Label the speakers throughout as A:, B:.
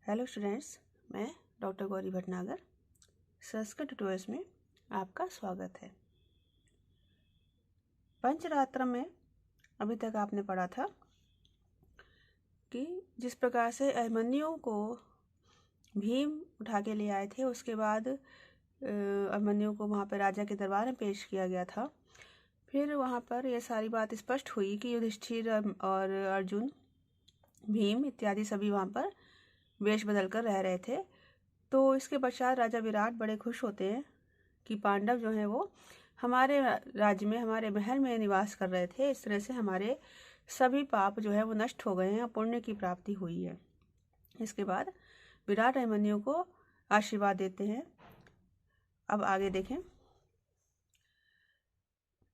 A: Hello students, मैं doctor Gauri Bhatnagar Sanskrit tutorials में आपका स्वागत है। पंचरात्र में अभी तक आपने पढ़ा था कि जिस प्रकार से अभिमन्यु को भीम उठा के ले आए थे, उसके बाद अभिमन्यु को वहाँ पर राजा के दरबार में पेश किया गया था। फिर वहाँ पर यह सारी बात स्पष्ट हुई कि युधिष्ठिर और अर्जुन, भीम इत्यादि सभी वहाँ पर वेश बदल कर रह रहे थे। तो इसके पश्चात राजा विराट बड़े खुश होते हैं कि पांडव जो हैं वो हमारे राज्य में, हमारे महल में निवास कर रहे थे। इस तरह से हमारे सभी पाप जो है वो नष्ट हो गए हैं और पुण्य की प्राप्ति हुई है। इसके बाद विराट अभिमन्यु को आशीर्वाद देते हैं। अब आगे देखें।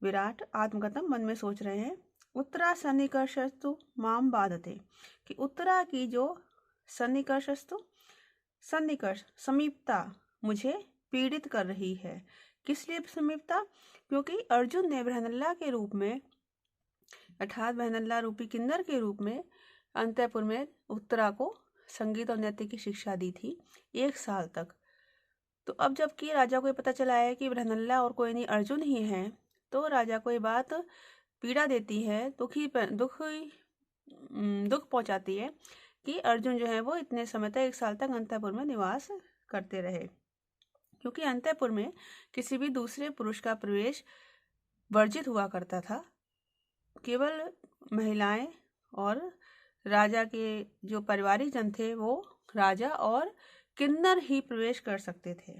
A: विराट आत्मकथम मन में सोच रहे हैं, उत्तरा सन्निकर्षस्तु माम बाधते, कि उत्तरा की जो सन्निकर्षस्तु, सन्निकर्ष समीपता मुझे पीड़ित कर रही है। किस लिए समीपता? क्योंकि अर्जुन ने बृहन्नला के रूप में, अर्थात बृहन्नला रूपी किन्नर के रूप में अंतःपुर में उत्तरा को संगीत और नृत्य की शिक्षा दी थी 1 साल तक। तो अब जबकि राजा को पता चला है कि बृहन्नला और कोई नहीं अर्जुन ही है, तो राजा को ये बात पीड़ा देती है, दुख पहुंचाती है कि अर्जुन जो है वो इतने समय तक 1 साल तक अंतःपुर में निवास करते रहे। क्योंकि अंतःपुर में किसी भी दूसरे पुरुष का प्रवेश वर्जित हुआ करता था। केवल महिलाएं और राजा के जो पारिवारिक जन थे वो राजा और किन्नर ही प्रवेश कर सकते थे।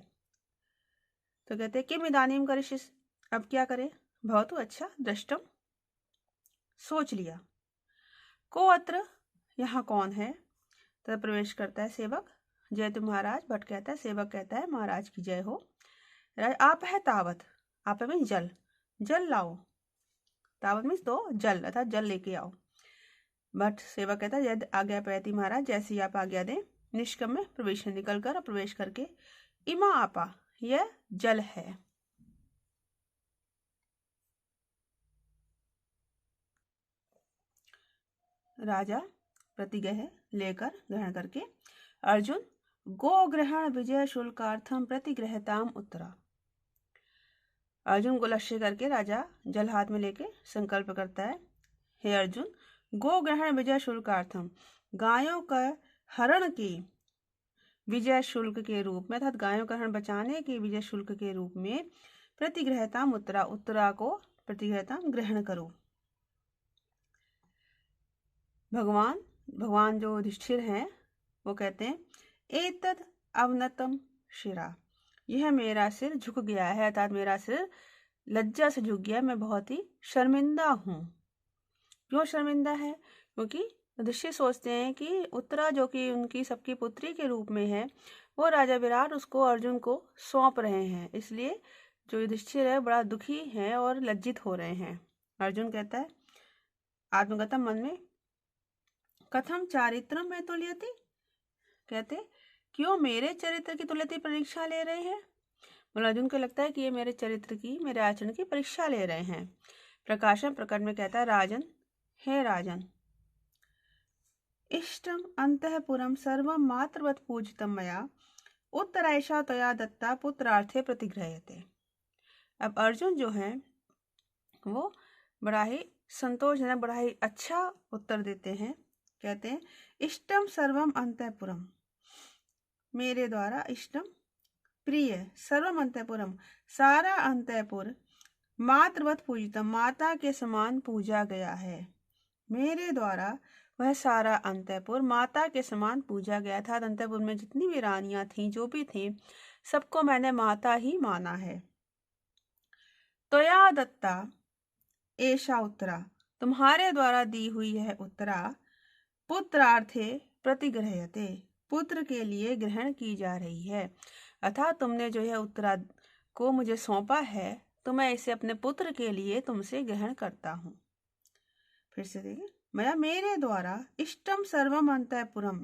A: तो कहते किम इदानीम करिष्यसि, अब क्या करें? भवतु अच्छा दृष्टम, सोच लिया। को अत्र, यहाँ कौन है? तब प्रवेश करता है सेवक। जय तु महाराज। भट्ट कहता है, सेवक कहता है, महाराज की जय हो। आप है तावत, आप में जल, जल लाओ। तावत मीन्स दो, जल अर्थात जल लेके आओ। भट्ट सेवक कहता है, जय आज्ञा पैती महाराज, जैसी आप आज्ञा दें। निष्कम में प्रवेश, निकल कर प्रवेश करके, इमा आपा, यह जल है। राजा प्रतिग्रह लेकर, ग्रहण करके, अर्जुन गो ग्रहण विजय शुल्कार्थम प्रतिग्रहताम उत्तरा। अर्जुन को लक्ष्य करके राजा जल हाथ में लेके संकल्प करता है, हे अर्जुन, गो ग्रहण विजय शुल्कार्थम, गायों का हरण की विजय शुल्क के रूप में, अर्थात गायों का हरण बचाने के विजय शुल्क के रूप में, प्रतिग्रहताम उत्तरा, उत्तरा को प्रतिग्रहताम ग्रहण करो। भगवान जो युधिष्ठिर हैं वो कहते हैं, एतद अवनतम शिरा, यह मेरा सिर झुक गया है, अर्थात मेरा सिर लज्जा से झुक गया, मैं बहुत ही शर्मिंदा हूँ। क्यों शर्मिंदा है? क्योंकि युधिष्ठिर सोचते हैं कि उत्तरा जो कि उनकी सबकी पुत्री के रूप में है, वो राजा विराट उसको, अर्जुन को सौंप रहे हैं। इसलिए जो युधिष्ठिर है बड़ा दुखी है और लज्जित हो रहे हैं। अर्जुन कहता है आत्मगतम मन में, कथम चारित्रम में तुल्यति, कहते क्यों मेरे चरित्र की तुल्यति परीक्षा ले रहे हैं? मतलब अर्जुन को लगता है कि ये मेरे चरित्र की, मेरे आचरण की परीक्षा ले रहे हैं। प्रकाशन प्रकट में कहता है, राजन, हे राजन, इष्टम अंतःपुरम सर्वम मातृवत पूजितम मया उत्तरायशा तया दत्ता पुत्रार्थे प्रतिग्रहते। अब अर्जुन जो है वो बड़ा ही संतोषजनक, बड़ा ही अच्छा उत्तर देते हैं। कहते हैं, इष्टम सर्वम अंतःपुरम, मेरे द्वारा इष्टम प्रिय, सर्वम अंतःपुरम, सारा अंतःपुर, मातृवत पूजितम, माता के समान पूजा गया है। मेरे द्वारा वह सारा अंतःपुर माता के समान पूजा गया था। अंतःपुर में जितनी भी रानियां थीं, जो भी थीं, सबको मैंने माता ही माना है। त्वया दत्ता एषा उत्तरा, तुम्हारे द्वारा दी हुई है उत्तरा, पुत्रार्थे प्रतिग्रहते, पुत्र के लिए ग्रहण की जा रही है। अर्थात तुमने जो है उत्तरा को मुझे सौंपा है, तो मैं इसे अपने पुत्र के लिए तुमसे ग्रहण करता हूँ। फिर से देखिए, मेरे द्वारा इष्टम सर्वम अंतःपुरम,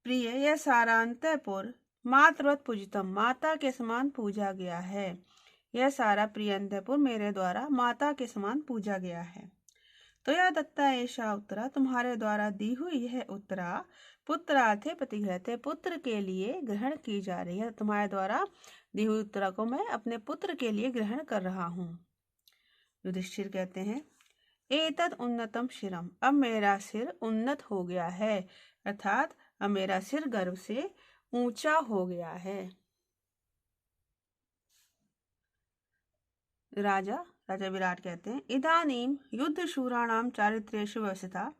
A: प्रिय, यह सारा अंतःपुर, मातृवत पूजितम, माता के समान पूजा गया है। यह सारा प्रिय अंतःपुर मेरे द्वारा माता के समान पूजा गया है। तो या दत्ता ऐशा उत्तरा, तुम्हारे द्वारा दी हुई यह उत्तरा पुत्रार्थे प्रतिगृहते, पुत्र के लिए ग्रहण की जा रही है। तुम्हारे द्वारा दी हुई उत्तरा को मैं अपने पुत्र के लिए ग्रहण कर रहा हूँ। युधिष्ठिर कहते हैं एतद उन्नतम शिरम, अब मेरा सिर उन्नत हो गया है, अर्थात अब मेरा सिर गर्व से ऊंचा हो गया है। राजा विराट कहते हैं इदानीम युद्ध शूराणाम चारित्र्येषु व्यवस्थिता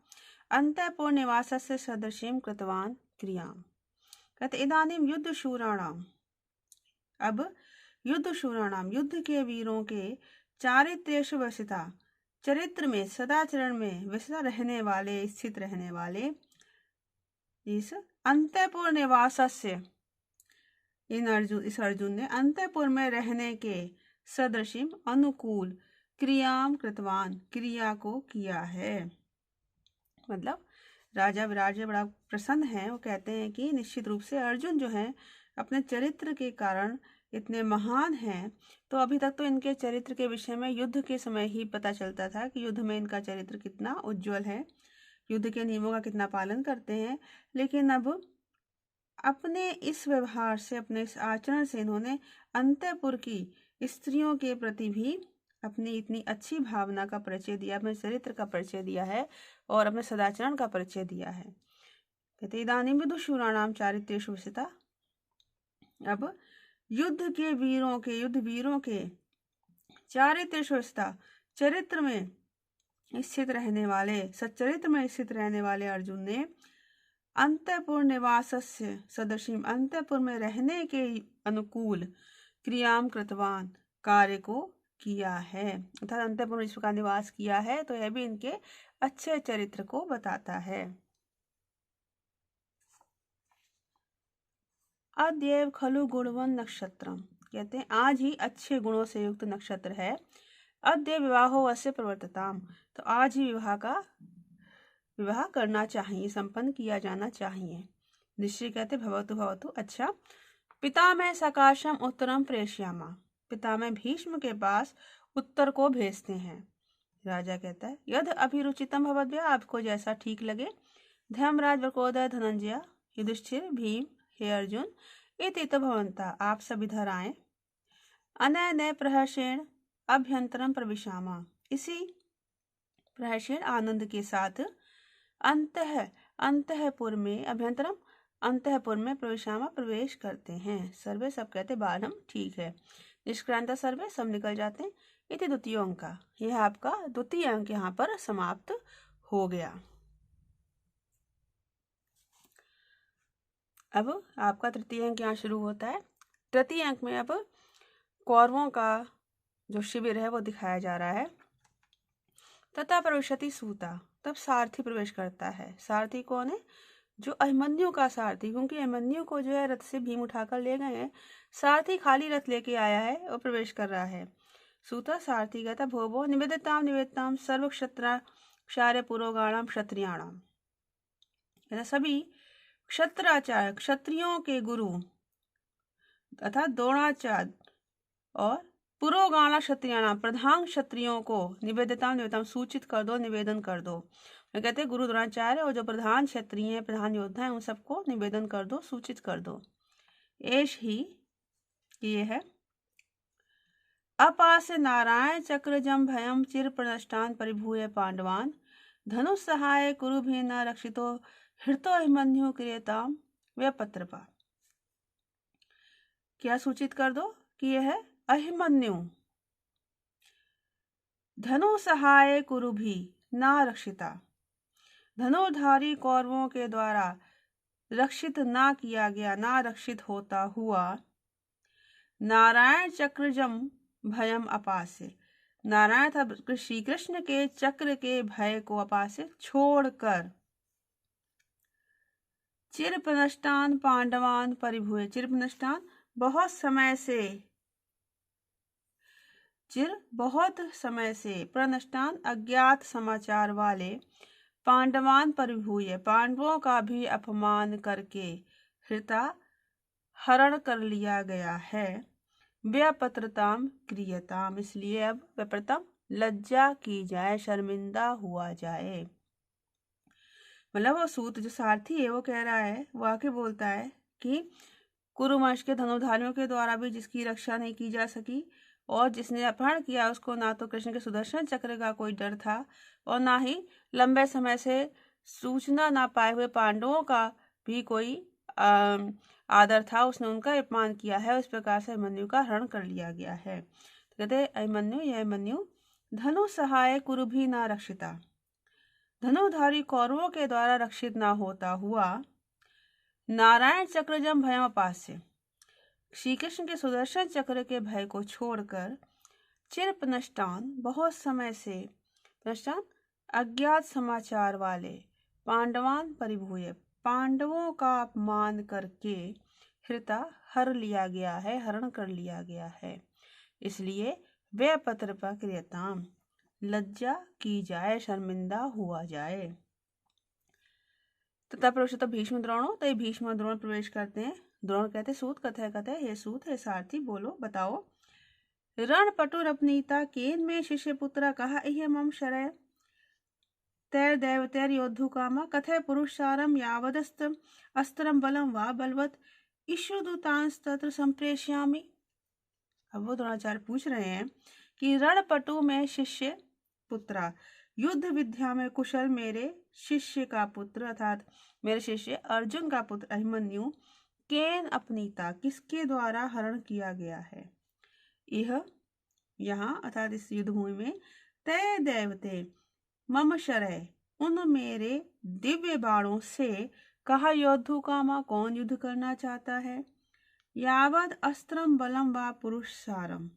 A: अंतःपुर निवासस्य सदृशीं कृतवान क्रियाम। कहते इदानीम युद्ध शूराणाम, अब युद्ध शूराणाम युद्ध के वीरों के चारित्र्येषु व्यवस्थिता, चरित्र में सदाचरण में व्यवस्था रहने वाले, स्थित रहने वाले, इस अंतःपुर निवासस्य, इस अर्जुन ने अंतःपुर में रहने के सदृशिम अनुकूल क्रियाम कृतवान, क्रिया को किया है। मतलब राजा विराट जी बड़ा प्रसन्न है। वो कहते हैं कि निश्चित रूप से अर्जुन जो है अपने चरित्र के कारण इतने महान हैं। तो अभी तक तो इनके चरित्र के विषय में युद्ध के समय ही पता चलता था कि युद्ध में इनका चरित्र कितना उज्जवल है, युद्ध के नियमों का कितना पालन करते हैं। लेकिन अब अपने इस व्यवहार से, अपने इस आचरण से इन्होंने अंतःपुर की स्त्रियों के प्रति भी अपनी इतनी अच्छी भावना का परिचय दिया, अपने चरित्र का परिचय दिया है और अपने सदाचरण का परिचय दिया है। कहते इदानीम विदुषूराणाम चारित्र्येषु व्यवस्थिता, अब युद्ध वीरों के चारित्र्येषु व्यवस्थिता, चरित्र में स्थित रहने वाले, सच्चरित्र में स्थित रहने वाले अर्जुन ने अंतःपुर निवासस्य सदृशीम, अंतःपुर में रहने के अनुकूल क्रियाम कृतवान, कार्य को किया है, अर्थात अंतःपुर में इस प्रकार निवास किया है। तो यह भी इनके अच्छे चरित्र को बताता है। अद्यैव खलु गुणवन नक्षत्रम, कहते हैं आज ही अच्छे गुणों से युक्त नक्षत्र है। अद्य विवाहो अस्य प्रवर्तताम, तो आज ही विवाह करना चाहिए, संपन्न किया जाना चाहिए। निश्चय कहते भवतु भवतु, अच्छा। पितामह सकाशम उत्तरम प्रेषयामा, पितामह भीष्म के पास उत्तर को भेजते हैं। राजा कहता है यद अभिरुचितम भवद्भ्या, आपको जैसा ठीक लगे। धर्मराज वकोदर धनंजय युधिष्ठिर भीम, हे अर्जुन, इति तो भवन्ता, आप सब इधर आए। अनय प्रहर्षेण अभ्यंतरम प्रविशामा, इसी प्रहर्षेण आनंद के साथ अंतःपुर में, अभ्यंतरम अंतःपुर में, प्रविशामा प्रवेश करते हैं। सर्वे सब कहते बारहम ठीक है। निष्क्रांत सर्वे सब निकल जाते हैं। इति द्वितीय अंक, यह आपका द्वितीय अंक यहाँ पर समाप्त हो गया। अब आपका तृतीय अंक यहाँ शुरू होता है। तृतीय अंक में अब कौरवों का जो शिविर है वो दिखाया जा रहा है। तथा प्रविशति सूता, तब सारथी प्रवेश करता है। सारथी कौन है? जो अभिमन्यु का सारथी, क्योंकि अभिमन्यु को जो है रथ से भीम उठाकर ले गए हैं। सारथी खाली रथ लेके आया है और प्रवेश कर रहा है। सूता सारथी कहता भोभो निवेदिताम सर्व क्षत्राचार्य पुरोगाणाम क्षत्रियाणाम, सभी क्षत्राचार्य, क्षत्रियों के गुरु तथा द्रोणाचार्य और पुरोगाणा क्षत्रियाणाम, प्रधान क्षत्रियों को निवेदिताम सूचित कर दो, निवेदन कर दो। कहते हैं गुरु द्रोणाचार्य और जो प्रधान क्षत्रिय हैं, प्रधान योद्धा हैं, उन सबको निवेदन कर दो, सूचित कर दो। एष ही ये है अपास नारायण चक्रजम भयम चिर प्रनष्टान परिभूय पांडवान धनुष सहाय कुरु भी न रक्षितो हृतो अभिमन्यु क्रियताम व्यपत्रपा। क्या सूचित कर दो कि यह है अभिमन्यु धनु सहाय कुरु भी न रक्षिता, धनुर्धारी कौरवों के द्वारा रक्षित ना किया गया, ना रक्षित होता हुआ, नारायण चक्रजम भयम अपास्य, नारायण था श्री कृष्ण के चक्र के भय को अपास्य छोड़कर, चिर प्रनष्टान पांडवान परिभूय, चिर प्रनष्टान बहुत समय से, प्रनष्टान अज्ञात समाचार वाले, पांडवान परिभूय पांडवों का भी अपमान करके, हृता हरण कर लिया गया है, व्यपत्रताम क्रियताम, इसलिए अब व्यपत्रताम लज्जा की जाए, शर्मिंदा हुआ जाए। मतलब वो सूत जो सारथी है वो कह रहा है, वो आके बोलता है कि कुरुवंश के धनुर्धारियों के द्वारा भी जिसकी रक्षा नहीं की जा सकी और जिसने अपहरण किया उसको ना तो कृष्ण के सुदर्शन चक्र का कोई डर था और ना ही लंबे समय से सूचना ना पाए हुए पांडवों का भी कोई आदर था, उसने उनका अपमान किया है। इस प्रकार से अभिमन्यु का हरण कर लिया गया है। तो कहते हैं अभिमन्यु, यह अभिमन्यु धनु सहाय कुरु भी ना रक्षिता, धनुधारी कौरवों के द्वारा रक्षित ना होता हुआ नारायण चक्रजम भयमपास्य, श्री कृष्ण के सुदर्शन चक्र के भय को छोड़कर चिरपनष्टान, बहुत समय से पनष्टान अज्ञात समाचार वाले पांडवान परिभूय, पांडवों का अपमान करके हृता हर लिया गया है, हरण कर लिया गया है। इसलिए वे पत्र क्रियताम, लज्जा की जाए, शर्मिंदा हुआ जाए। तथा पुरुषोत्तम भीष्म द्रोणों, तो ये भीष्म द्रोण प्रवेश करते हैं। द्रोण कहते सूत कथय कथय, हे सूत हे सारथी बोलो बताओ। रण पटुर अपनीता केन में शिष्य पुत्र कहा इह मम शरय, तैर दैवतैर योद्धु कामा कथय पुरुषारम यावदस्त अस्त्रम बलम वा बलवत ईशुदूतांस्तत्र संप्रेष्यामि। अब वो द्रोणाचार्य पूछ रहे हैं कि रणपटु में शिष्य पुत्रा, युद्ध विद्या में कुशल मेरे शिष्य का पुत्र अर्थात मेरे शिष्य अर्जुन का पुत्र अभिमन्यु केन अपनीता, किसके द्वारा हरण किया गया है। यह यहाँ अर्थात इस युद्ध भूमि में तय देवते मम शरय, उन मेरे दिव्य बाणों से कहा योद्धु कामा, कौन युद्ध करना चाहता है। यावद अस्त्रम बलम व पुरुष सारम,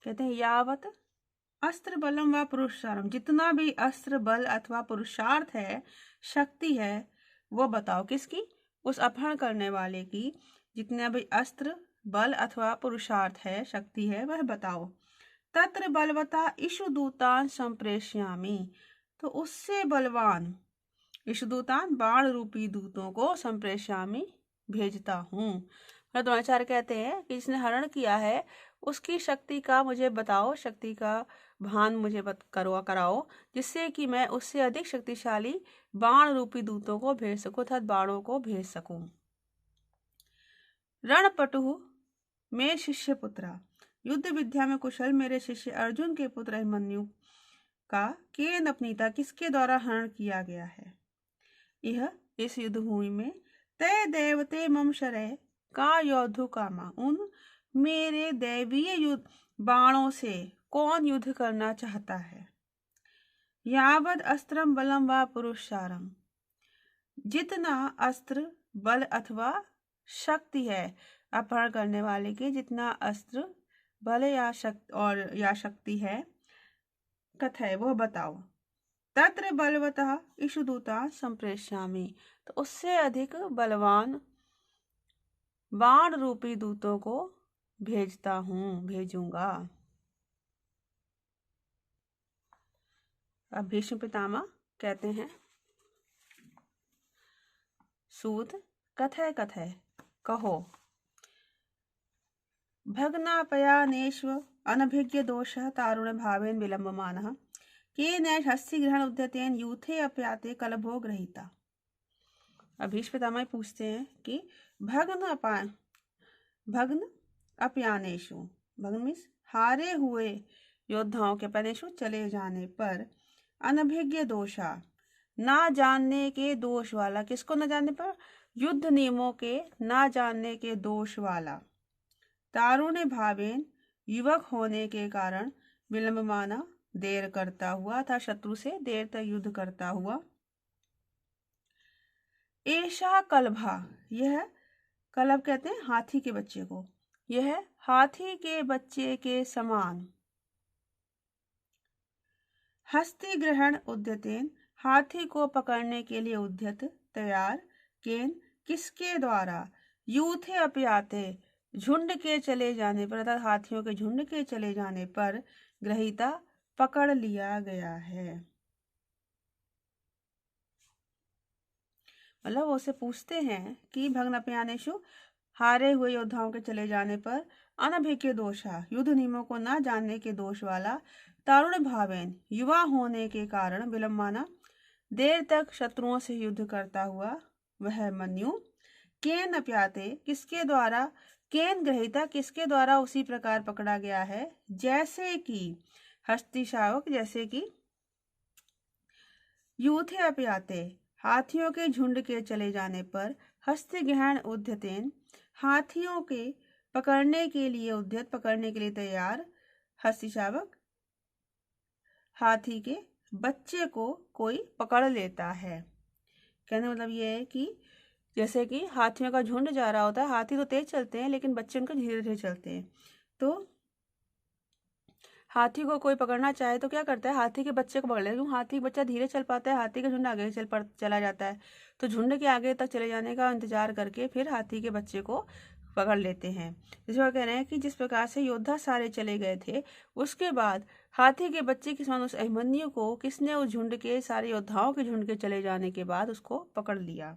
A: कहते हैं यावत अस्त्र बलम व पुरुषारम, जितना भी अस्त्र बल अथवा पुरुषार्थ है, शक्ति है, वो बताओ किसकी, उस अपहरण करने वाले की। जितना भी अस्त्र बल अथवा पुरुषार्थ है, शक्ति है, वह बताओ। तत्र बलवता ईशुदूतान संप्रेष्यामि, तो उससे बलवान ईशुदूतान बाण रूपी दूतों को संप्रेष्यामि भेजता हूँ। द्रोणाचार्य कहते हैं कि जिसने हरण किया है उसकी शक्ति का मुझे बताओ, शक्ति का भान मुझे कराओ, जिससे कि मैं उससे अधिक शक्तिशाली बाण रूपी दूतों को भेज सकूं अर्थात बाणों को भेज सकूं। रणपटु में शिष्य पुत्रा, युद्ध विद्या में कुशल मेरे शिष्य अर्जुन के पुत्र अभिमन्यु का केन अपनीता, किसके द्वारा हरण किया गया है। यह इस युद्ध भूमि में तय देवते मम शरय का योद्धु कामा, उन मेरे दैवीय युद्ध बाणों से कौन युद्ध करना चाहता है। यावद अस्त्रम बलम व पुरुषारम, जितना अस्त्र बल अथवा शक्ति है अपहरण करने वाले के, जितना अस्त्र बल या शक्ति है, कथय वो बताओ। तत्र बलवतः ईशुदूता संप्रेष्यामि, तो उससे अधिक बलवान बाण रूपी दूतों को भेजता हूँ, भेजूंगा। अब भीष्म पितामह कहते हैं सूत कथय कथय, कहो। भग्नापयानेष्व अनभिज्ञ दोषः तारुण्य भावेन विलम्बमानः, केनैष हस्ति ग्रहण उद्यतेन यूथे अपयाते कलभो ग्रहीता। अब भीष्म पितामह पूछते हैं कि भग्न अपयानेषु, भग्न मीन्स हारे हुए योद्धाओं के पनेषु चले जाने पर, अनभिज्ञ दोषा ना जानने के दोष वाला, किसको न जानने पर, युद्ध नियमों के ना जानने के दोष वाला, तारुण्य भावेन युवक होने के कारण, विलंब माना देर करता हुआ था, शत्रु से देर तक युद्ध करता हुआ। ऐशा कलभा, यह कलभ कहते हैं हाथी के बच्चे को, यह हाथी के बच्चे के समान। हस्ति ग्रहण उद्यतेन, हाथी को पकड़ने के लिए उद्यत तैयार, केन किसके द्वारा, यूथे अपयाते, झुंड के चले जाने पर अर्थात हाथियों के झुंड के चले जाने पर, ग्रहीता पकड़ लिया गया है। मतलब वो से पूछते हैं कि भग्न अपयानेषु, हारे हुए योद्धाओं के चले जाने पर अनभिज्ञ दोषा, युद्ध नियमों को न जानने के दोष वाला, तारुण्य भावेन, युवा होने के कारण विलंबाना, देर तक शत्रुओं से युद्ध करता हुआ वह मन्यु, केन अप्याते, किसके द्वारा, केन ग्रहिता, किसके द्वारा उसी प्रकार पकड़ा गया है, जैसे कि हस्ती शावक, जैसे कि यूथे अप्याते, हाथियों के झुंड के चले जाने पर, हस्ति गहन उद्यतेन, हाथियों के पकड़ने के लिए उद्यत, पकड़ने के लिए तैयार, हस्ती शावक, हाथी के बच्चे को कोई पकड़ लेता है। कहने मतलब ये है कि जैसे कि हाथियों का झुंड जा रहा होता है, हाथी तो तेज चलते हैं लेकिन बच्चे उनके धीरे धीरे चलते हैं, तो हाथी को कोई पकड़ना चाहे तो क्या करता है, हाथी के बच्चे को पकड़ लेता है। क्यों, हाथी बच्चा धीरे चल पाता है, हाथी का झुंड आगे चला जाता है, तो झुंड के आगे तक चले जाने का इंतजार करके फिर हाथी के बच्चे को पकड़ लेते हैं। जिसमें कह रहे हैं कि जिस प्रकार से योद्धा सारे चले गए थे, उसके बाद हाथी के बच्चे के समान उस अभिमन्यु को किसने उस झुंड के, सारे योद्धाओं के झुंड के चले जाने के बाद उसको पकड़ लिया।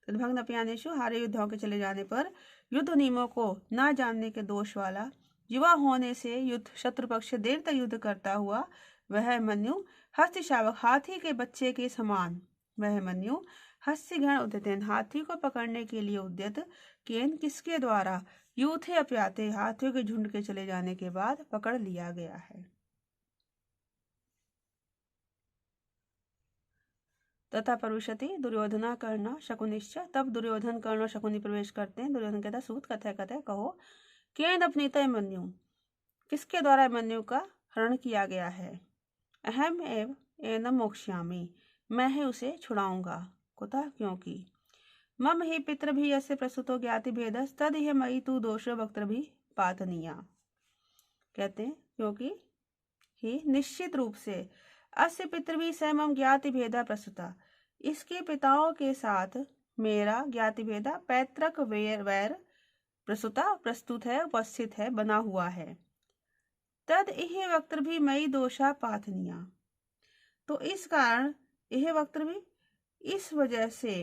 A: तद्भग्न अपयानेषु, हारे योद्धाओं के चले जाने पर, युद्ध नियमों को न जानने के दोष वाला, युवा होने से युद्ध शत्रु पक्ष देर तक युद्ध करता हुआ वह मन्यु, हस्ति शावक, हाथी के बच्चे के समान वह मन्यु, हस्ति गहन उद्यतेन, हाथी को पकड़ने के लिए उद्यत, केन, किसके द्वारा, यूथे अप्याते, हाथियों के झुंड के चले जाने के बाद पकड़ लिया गया है। तथा प्रविशति दुर्योधना कर्ण शकुनिश्च, तब दुर्योधन कर्ण और शकुनी प्रवेश करते हैं। दुर्योधन कहता सूत कथय कथय कहो, केन अपनीत मन्यु, किसके द्वारा मन्यु का हरण किया गया है, अहम एव एनम मोक्ष्यामि, मैं ही उसे छुड़ाऊंगा, कुतः, क्योंकि, मम ही पितृ भी यस्य प्रस्तुतो ज्ञाति भेदस तद यह मई तू दोषो वक्त्र भी पातनीया। कहते हैं क्योंकि ही निश्चित रूप से अस्य पितृभी स मम ज्ञाति भेदा प्रस्तुता, इसके पिताओं के साथ मेरा ज्ञाति भेदा पैतृक वैर प्रस्तुता, प्रस्तुत है, उपस्थित है, बना हुआ है। तद यह वक्त्र भी मई दोषा पाथनिया, तो इस कारण यह वक्त्र भी, इस वजह से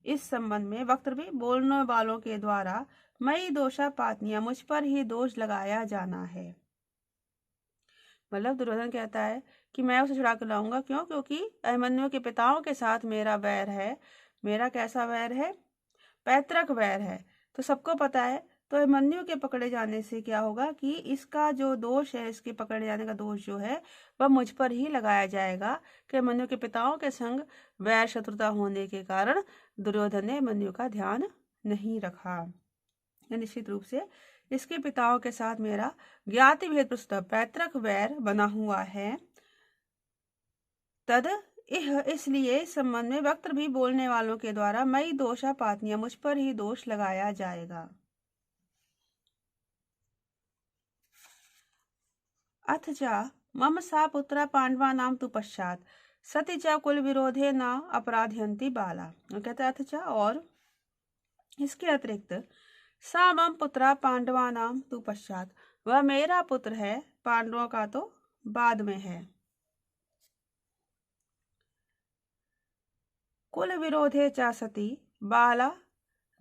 A: इस संबंध में वक्त्र भी बोलने वालों के द्वारा मई दोषा पातनिया, मुझ पर ही दोष लगाया जाना है। मतलब दुर्योधन कहता है कि मैं उसे छुड़ा कर लाऊंगा, क्यों, क्योंकि अभिमन्यु के पिताओं के साथ मेरा वैर है। मेरा कैसा वैर है, पैतृक वैर है, तो सबको पता है। तो अभिमन्यु के पकड़े जाने से क्या होगा कि इसका जो दोष है, इसके पकड़े जाने का दोष जो है वह मुझ पर ही लगाया जाएगा कि अभिमन्यु के पिताओं के संग वैर शत्रुता होने के कारण दुर्योधन ने अभिमन्यु का ध्यान नहीं रखा। निश्चित रूप से इसके पिताओं के साथ मेरा ज्ञाति भेद प्रस्तुत, पैतृक वैर बना हुआ है। तद इसलिए इस संबंध में वक्त्र भी बोलने वालों के द्वारा मई दोषा पातनिया, मुझ पर ही दोष लगाया जाएगा। अथ च मम सा पुत्रा पांडवा नाम तु पश्चात सति च कुल विरोधे न अपराधयंती बाला। कहते अथ च, और इसके अतिरिक्त, सा मम पुत्रा पांडवा नाम तु पश्चात, वह मेरा पुत्र है, पांडवों का तो बाद में है। कुल विरोधे च सती बाला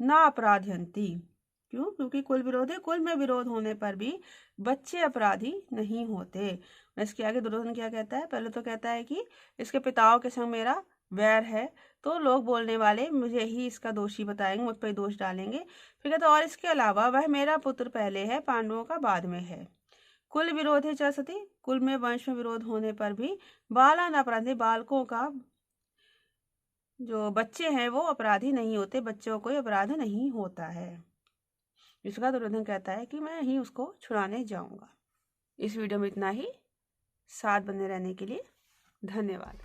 A: न अपराधयंती, क्यों, क्योंकि कुल विरोधे, कुल में विरोध होने पर भी बच्चे अपराधी नहीं होते। इसके आगे दुर्योधन क्या कहता है, पहले तो कहता है कि इसके पिताओं के संग मेरा वैर है, तो लोग बोलने वाले मुझे ही इसका दोषी बताएंगे, मुझ पर दोष डालेंगे। फिर कहता और इसके अलावा वह मेरा पुत्र पहले है, पांडवों का बाद में है। कुल विरोधे च सती, कुल में वंश में विरोध होने पर भी बाला न अपराधी, बालकों का जो बच्चे हैं वो अपराधी नहीं होते, बच्चों को अपराध नहीं होता है। इसका दुर्योधन कहता है कि मैं ही उसको छुड़ाने जाऊंगा। इस वीडियो में इतना ही। साथ बने रहने के लिए धन्यवाद।